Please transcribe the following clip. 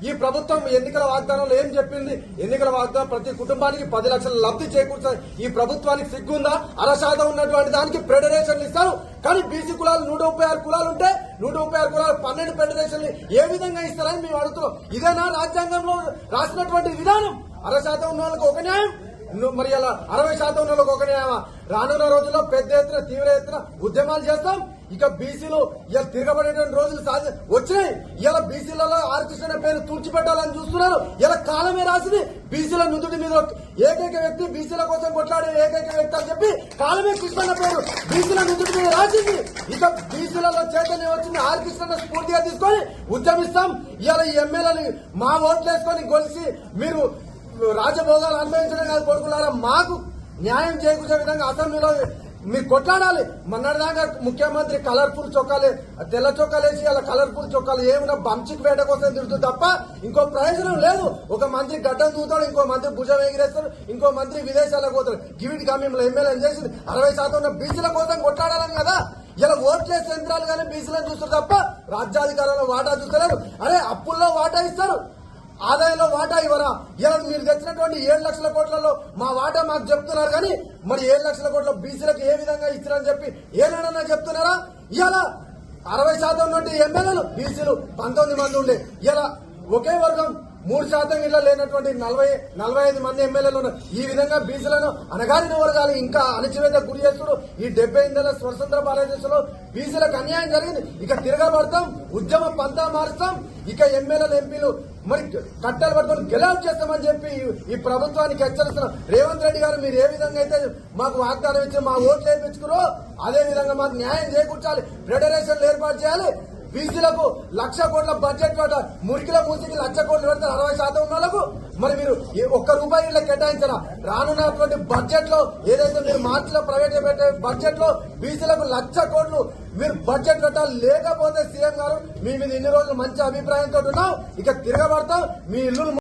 ఈ ప్రభుత్వం ఎన్నికల వాగ్దానంలో ఏం చెప్పింది? ఎన్నికల వాగ్దానం ప్రతి కుటుంబానికి 10 లక్షల లబ్ధి చేకూర్చాలి. ఈ ప్రభుత్వానికి సిగ్గుందా? అరశాతం ఉన్నటువంటి దానికి ఫెడరేషన్లు ఇస్తారు. కానీ బీసీ కులాలు 136 కులాలు ఉంటే 136 కులాలు 12 ఫెడరేషన్లు ఏ విధంగా ఇస్తారని మేము అడుగుతున్నాం. ఇదేనా రాజ్యాంగంలో రాసినటువంటి విధానం? అరశాతం ఉన్న వాళ్ళకి ఒక న్యాయం, మరి అలా 60% ఉన్న వాళ్ళకి ఒక న్యాయమా? రానున్న రోజుల్లో పెద్ద ఎత్తున తీవ్ర ఎత్తున ఉద్యమాలు చేస్తాం. ఇక బీసీలు ఇలా తిరగబడేటువంటి రోజులు వచ్చినాయి. ఇలా బీసీలలో ఆర్కృష్ణ పేరు తుడిచిపెట్టాలని చూస్తున్నారు. ఇలా కాలమే రాసింది. బీసీల నుదుటి మీద ఏకైక వ్యక్తి బీసీల కోసం కొట్లాడే ఏకైక వ్యక్తి అని చెప్పి కాలమే కృష్ణ పేరు బీసీల నుదుటి మీద రాసింది. ఇక బీసీలలో చైతన్యం వచ్చింది. ఆర్కృష్ణ స్ఫూర్తిగా తీసుకొని ఉద్యమిస్తాం. ఇలా ఈ ఎమ్మెల్యేలు మా ఓట్లు వేసుకొని గొలిసి మీరు రాజభోగాలు అనుభవించడం కాదు కొడుకులారా, మాకు న్యాయం చేకూర్చే విధంగా అసెంబ్లీలో మీరు కొట్లాడాలి. మొన్నటిదాకా ముఖ్యమంత్రి కలర్ఫుల్ చొక్కాలు, తెల్ల చొక్కాలు వేసి అలా కలర్ఫుల్ చొక్కాలు ఏమైనా బంచికి వేట కోసం తిరుగుతుంది తప్ప ఇంకో ప్రయోజనం లేదు. ఒక మంత్రి గడ్డం దూతాడు, ఇంకో మంత్రి భుజం ఎగిరేస్తాడు, ఇంకో మంత్రి విదేశాలకు పోతాడు. గివిటిగా మిమ్మల్ని ఎమ్మెల్యే చేసింది 60% ఉన్న బీసీల కోసం కొట్లాడాలని కదా. ఇలా ఓట్లేసే యంత్రాలు కానీ బీసీలను చూస్తారు తప్ప రాజ్యాధికారంలో వాటా చూస్తలేరు. అరే అప్పుల్లో వాటా ఇస్తారు, ఆదాయంలో వాటా ఇవ్వరా? ఇలా మీరు తెచ్చినటువంటి 7 లక్షల కోట్లలో మా వాటా మాకు చెప్తున్నారు. కానీ మరి 7 లక్షల కోట్ల బీసీలకు ఏ విధంగా ఇచ్చారని చెప్పి ఏనాడన్నా చెప్తున్నారా? ఇలా 60% నుండి ఎమ్మెల్యేలు బీసీలు 19 మంది ఉండే, ఇలా ఒకే వర్గం 3% ఇలా లేనటువంటి 45 మంది ఎమ్మెల్యేలు ఉన్నారు. ఈ విధంగా బీసీలను అనగారిన వర్గాలు ఇంకా అణచివేత గురి చేస్తున్నారు. ఈ 78 స్వతంత్ర భారతదేశంలో బీసీలకు అన్యాయం జరిగింది. ఇక తిరగబడతాం, ఉద్యమ పంతా మారుస్తాం. ఇక ఎమ్మెల్యేలు ఎంపీలు మరి కట్టెలు పట్టుకొని గెలౌట్ చేస్తామని చెప్పి ఈ ప్రభుత్వానికి హెచ్చరిస్తున్నాం. రేవంత్ రెడ్డి గారు మీరు ఏ విధంగా అయితే మాకు వాగ్దానం ఇచ్చి మా ఓట్లు వేయించుకున్నారో అదే విధంగా మాకు న్యాయం చేకూర్చాలి. ఫెడరేషన్లు ఏర్పాటు చేయాలి. బీసీలకు 1,00,000 కోట్ల బడ్జెట్ మురికిల మూసికి 1,00,000 కోట్లు పెడతారు 60% ఉన్న వాళ్ళకు. మరి మీరు ₹1 ఇలా కేటాయించారా? రానున్నటువంటి బడ్జెట్ లో ఏదైతే మీరు మార్చిలో ప్రవేశపెట్టే బడ్జెట్ లో బీసీలకు 1,00,000 కోట్లు మీరు బడ్జెట్ పెట్టాలి. లేకపోతే సీఎం గారు మీ మీద ఇన్ని రోజులు మంచి అభిప్రాయంతో ఉన్నాం, ఇక తిరగబడతాం, మీ ఇల్లు